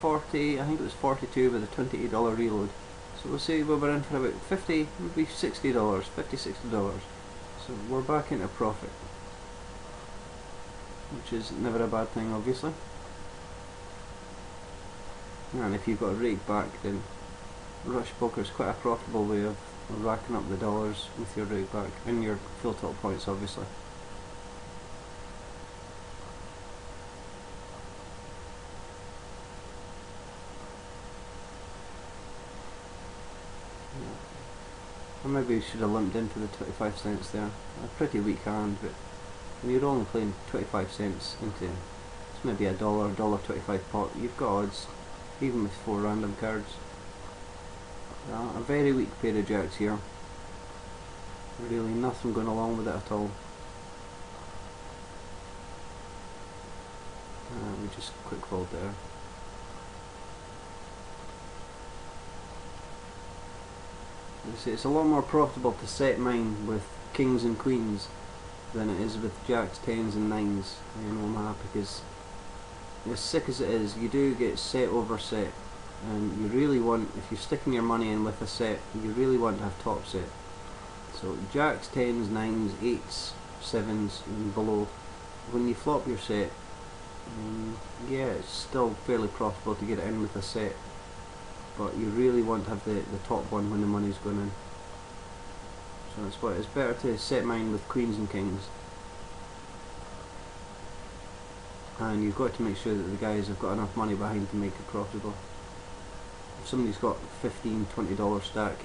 40, I think it was 42 with a $28 reload. So we'll say we were in for about 50, maybe $60, $50–$60. So we're back into profit, which is never a bad thing, obviously. And if you've got a rake back, then Rush Poker is quite a profitable way of racking up the dollars with your rake back and your full tilt points, obviously. I maybe should have limped into the 25 cents there. A pretty weak hand, but when you're only playing 25 cents into it's maybe $1.25 pot, you've got odds, even with 4 random cards. A very weak pair of jacks here. Really nothing going along with it at all. We just quick fold there. It's a lot more profitable to set mine with kings and queens than it is with jacks, tens and nines in Omaha, because as sick as it is, you do get set over set, and you really want, if you're sticking your money in with a set, you really want to have top set. So jacks, tens, nines, eights, sevens and below, when you flop your set, yeah, it's still fairly profitable to get it in with a set, but you really want to have the top one when the money's going in. So that's why it's better to set mine with queens and kings. And you've got to make sure that the guys have got enough money behind to make it profitable. If somebody's got $15–$20 stack,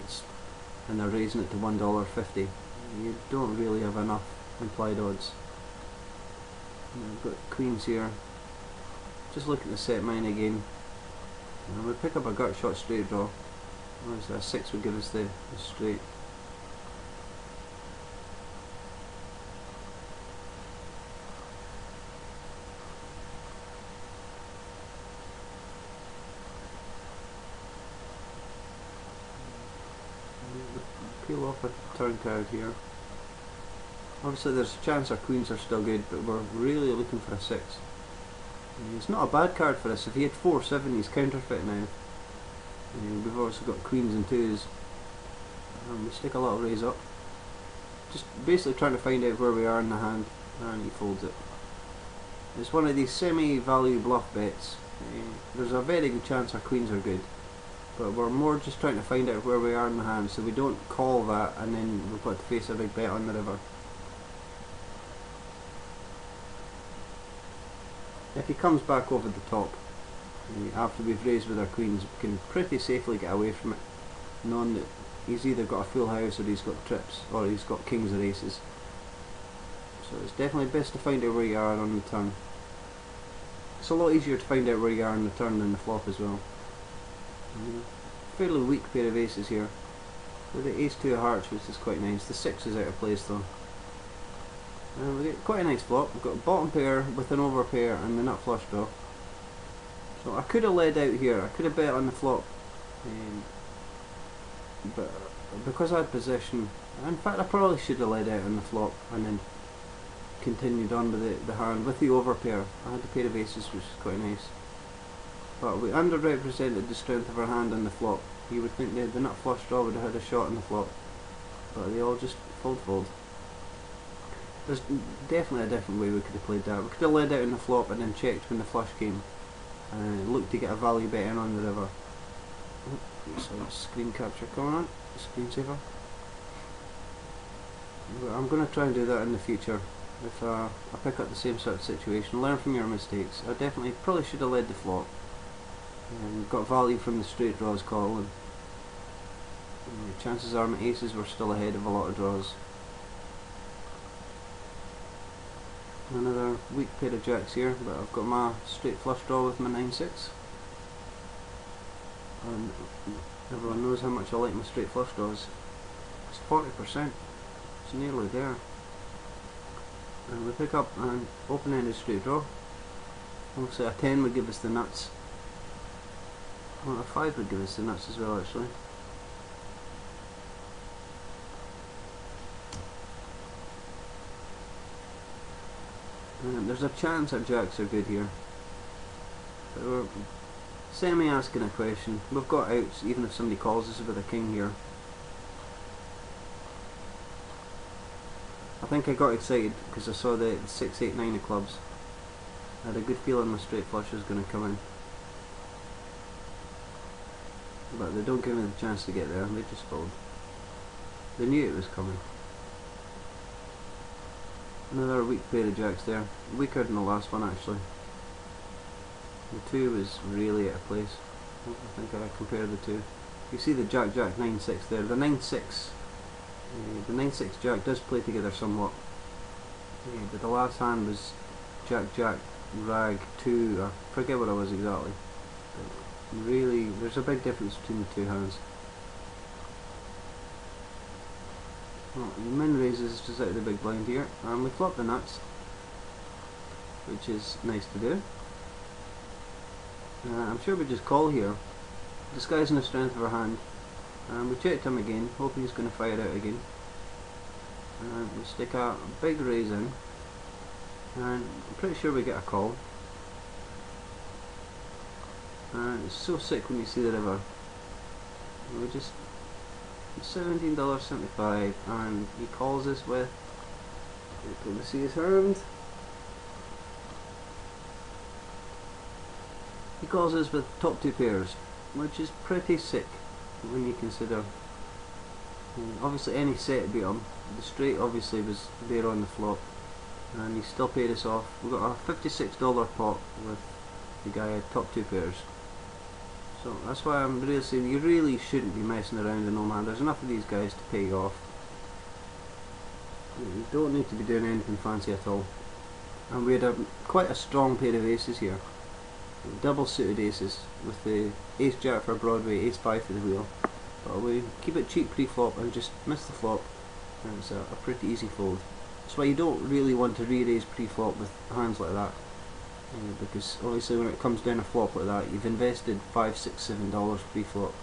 and they're raising it to $1.50, you don't really have enough implied odds. I've got queens here. Just looking to set mine again. And we pick up a gut shot straight draw. Obviously a 6 would give us the straight. Peel off a turn card here. Obviously there's a chance our queens are still good, but we're really looking for a 6. It's not a bad card for us. If he had 4-7, he's counterfeit now. We've also got queens and 2s. We stick a little raise up. Just basically trying to find out where we are in the hand, and he folds it. It's one of these semi-value bluff bets. There's a very good chance our queens are good, but we're more just trying to find out where we are in the hand, so we don't call that and then we've got to face a big bet on the river. If he comes back over the top after we've raised with our queens, we can pretty safely get away from it, knowing that he's either got a full house or he's got trips or he's got kings or aces. So it's definitely best to find out where you are on the turn. It's a lot easier to find out where you are on the turn than the flop as well. Fairly weak pair of aces here. With the ace-2 of hearts, which is quite nice. The 6 is out of place though. We get quite a nice flop. We've got a bottom pair with an over pair and the nut flush draw. So I could have led out here. I could have bet on the flop, but because I had position, in fact I probably should have led out on the flop and then continued on with the hand with the over pair. I had the pair of aces, which is quite nice. But we underrepresented the strength of our hand on the flop. You would think the nut flush draw would have had a shot on the flop, but they all just fold. There's definitely a different way we could have played that. We could have led out in the flop and then checked when the flush came and looked to get a value bet in on the river. So screen capture coming on, screensaver. I'm going to try and do that in the future. If I pick up the same sort of situation, learn from your mistakes. I definitely probably should have led the flop. Got value from the straight draws call, and chances are my aces were still ahead of a lot of draws. Another weak pair of jacks here, but I've got my straight flush draw with my 9-6. And everyone knows how much I like my straight flush draws. It's 40%. It's nearly there. And we pick up an open-ended straight draw. Obviously a 10 would give us the nuts. Well, a 5 would give us the nuts as well, actually. There's a chance our jacks are good here, but semi asking a question. We've got outs even if somebody calls us with a king here. I think I got excited because I saw the 6, 8, 9 of clubs. I had a good feeling my straight flush was going to come in. But they don't give me the chance to get there, they just fold. They knew it was coming. Another weak pair of jacks there. Weaker than the last one actually. The 2 was really out of place. I think I compared the 2. You see the jack, jack, 9, 6 there. The 9, 6. The 9, 6 jack does play together somewhat. But the last hand was jack, jack, rag, 2. I forget what it was exactly. But really, there's a big difference between the 2 hands. Well, the min raises just out of the big blind here, and we flop the nuts, which is nice to do. I'm sure we just call here, disguising the strength of our hand, and we check him again, hoping he's going to fire out again. And we stick a big raise in, and I'm pretty sure we get a call. And it's so sick when you see the river. We just $17.75, and he calls us with, can we see his hand? He calls us with top 2 pairs, which is pretty sick when you consider. Obviously any set beat him. The straight obviously was there on the flop, and he still paid us off. We got a $56 pot with the guy who had top 2 pairs. So that's why I'm really saying you really shouldn't be messing around in Omaha. There's enough of these guys to pay you off. You don't need to be doing anything fancy at all. And we had quite a strong pair of aces here. Double suited aces with the ace jack for Broadway, ace 5 for the wheel. But we keep it cheap pre-flop and just miss the flop, and it's a pretty easy fold. That's why you don't really want to re-raise pre-flop with hands like that. Because obviously when it comes down a flop like that, you've invested $5, $6, $7 pre-flop.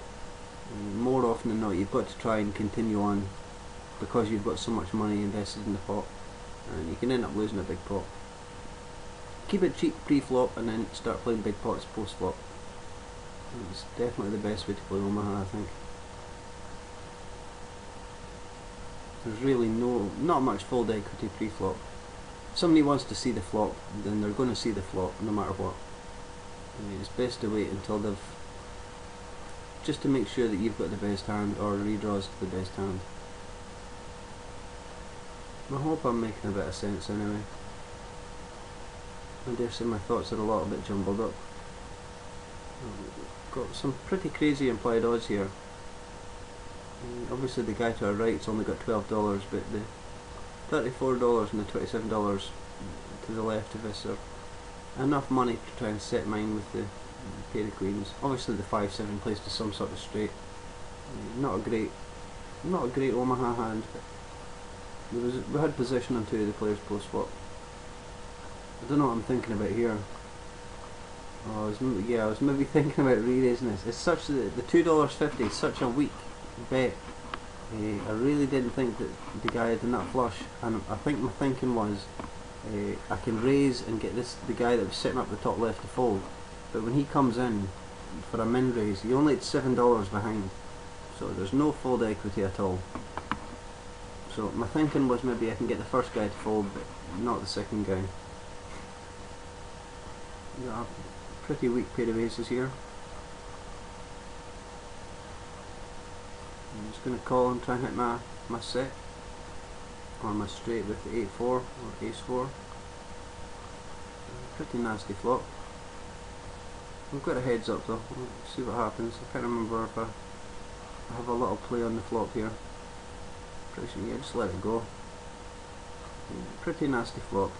More often than not, you've got to try and continue on because you've got so much money invested in the pot, and you can end up losing a big pot. Keep it cheap pre-flop and then start playing big pots post-flop. It's definitely the best way to play Omaha, I think. There's really not much fold equity pre-flop. If somebody wants to see the flop, then they're going to see the flop no matter what. It's best to wait until they've, just to make sure that you've got the best hand or redraws to the best hand. I hope I'm making a bit of sense anyway. I dare say my thoughts are a little bit jumbled up. Got some pretty crazy implied odds here. Obviously the guy to our right's only got $12, but the $34 and the $27 to the left of us are enough money to try and set mine with the pair of queens. Obviously the 5-7 plays to some sort of straight. Not a great Omaha hand, but we had possession on 2 of the players post flop. I don't know what I'm thinking about here. Oh, I was maybe thinking about re-raising this. It's such the $2.50 is such a weak bet. I really didn't think that the guy had a nut flush, and I think my thinking was I can raise and get the guy that was sitting up the top left to fold, but when he comes in for a min raise, he only had $7 behind, so there's no fold equity at all. So my thinking was maybe I can get the first guy to fold, but not the second guy. Got a pretty weak pair of aces here. I'm just going to call and try and hit my set, or my straight with the 8-4 or ace-4. Pretty nasty flop. We've got a heads up though, we'll see what happens. I can't remember if I have a little play on the flop here. Pretty sure, yeah, just let it go. Pretty nasty flop.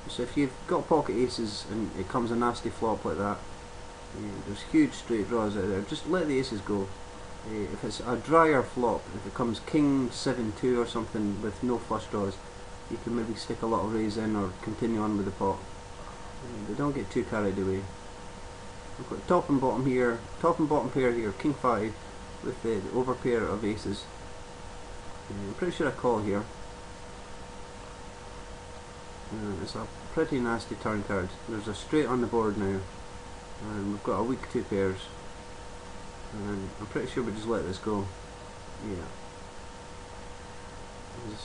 So if you've got pocket aces and it comes a nasty flop like that, there's huge straight draws out there, just let the aces go. If it's a drier flop, if it comes king 7-2 or something with no flush draws, you can maybe stick a little raise in or continue on with the pot. But don't get too carried away. I've got top and bottom here, top and bottom pair here, king 5 with the over pair of aces. I'm pretty sure I call here. It's a pretty nasty turn card. There's a straight on the board now. and we've got a weak 2 pairs, and I'm pretty sure we just let this go. Yeah.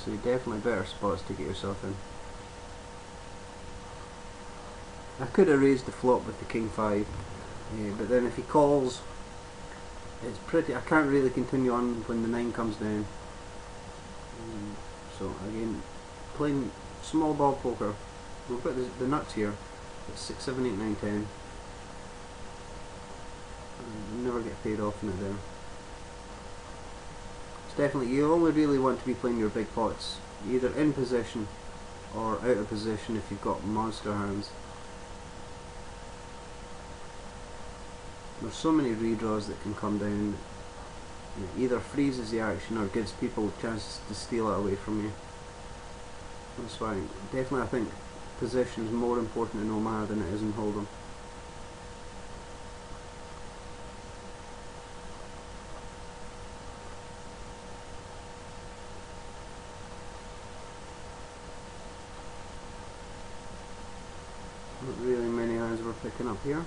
So definitely better spots to get yourself in. I could have raised the flop with the king 5, but then if he calls, it's pretty. I can't really continue on when the 9 comes down. So again, playing small ball poker, we've got the nuts here. It's 6, 7, 8, 9, 10. You never get paid off in it there. It's definitely, you only really want to be playing your big pots either in position or out of position if you've got monster hands. There's so many redraws that can come down. It either freezes the action or gives people chances to steal it away from you. That's why definitely I think position is more important in Omaha than it is in Hold'em. Not really many hands we're picking up here.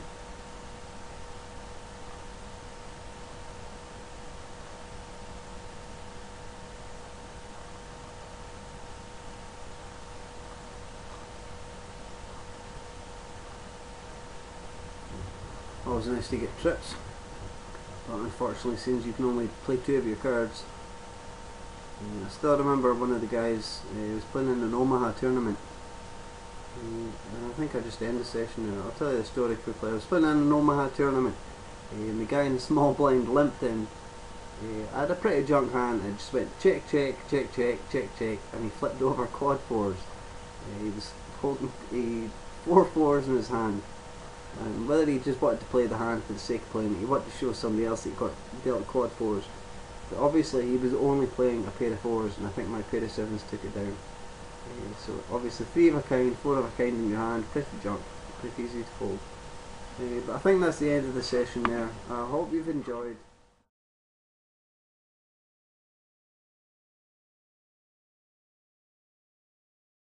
Always nice to get trips, but unfortunately it seems you can only play 2 of your cards. I still remember one of the guys, he was playing in an Omaha tournament, and I think I just end the session now. I'll tell you the story quickly. I was playing in an Omaha tournament, and the guy in the small blind limped in. I had a pretty junk hand, and just went check, check, check, check, check, check, and he flipped over quad 4s. He was holding 4 4s in his hand. And whether he just wanted to play the hand for the sake of playing it, he wanted to show somebody else that he got dealt quad 4s. But obviously he was only playing a pair of 4s, and I think my pair of 7s took it down. So obviously 3 of a kind, 4 of a kind in your hand, pretty junk, pretty easy to fold. But I think that's the end of the session there. I hope you've enjoyed.